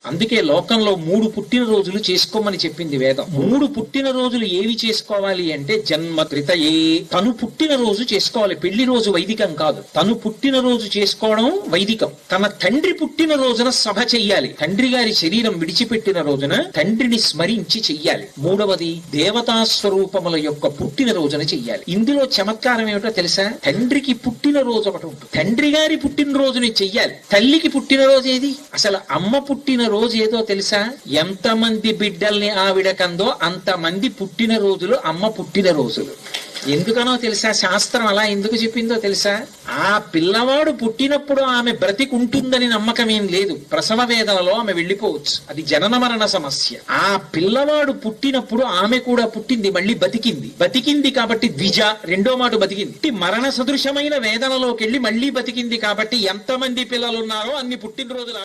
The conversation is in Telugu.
అందుకే లోకంలో 3 పుట్టినరోజులు చేసుకోమని చెప్పింది వేదం. 3 పుట్టినరోజులు ఏవి చేసుకోవాలి అంటే జన్మకృతయే, తను పుట్టినరోజు చేసుకోవాలి. పెళ్లి రోజు వైదికం కాదు, తను పుట్టినరోజు చేసుకోవడం వైదికం. తన తండ్రి పుట్టినరోజున సభ చెయ్యాలి. తండ్రి గారి శరీరం విడిచిపెట్టిన రోజున తండ్రిని స్మరించి చెయ్యాలి. మూడవది దేవతా స్వరూపముల యొక్క పుట్టినరోజున చెయ్యాలి. ఇందులో చమత్కారం ఏమిటో తెలుసా? తండ్రికి పుట్టినరోజు ఒకటి ఉంటుంది, తండ్రి గారి పుట్టినరోజుని చెయ్యాలి. తల్లికి పుట్టినరోజు ఏది? అసలు అమ్మ పుట్టిన రోజు ఏదో తెలుసా? ఎంతమంది బిడ్డల్ని ఆవిడ కందో అంతమంది పుట్టినరోజులు అమ్మ పుట్టినరోజులు. ఎందుకనో తెలుసా? శాస్త్రం అలా ఎందుకు చెప్పిందో తెలుసా? ఆ పిల్లవాడు పుట్టినప్పుడు ఆమె బ్రతికుంటుందని నమ్మకం ఏం లేదు. ప్రసవ వేదనలో ఆమె వెళ్ళిపోవచ్చు, అది జనన మరణ సమస్య. ఆ పిల్లవాడు పుట్టినప్పుడు ఆమె కూడా పుట్టింది, మళ్ళీ బతికింది కాబట్టి ద్విజ, రెండో మాట బతికింది. మరణ సదృశమైన వేదనలోకి వెళ్ళి మళ్ళీ బతికింది కాబట్టి ఎంతమంది పిల్లలున్నారో అన్ని పుట్టినరోజులు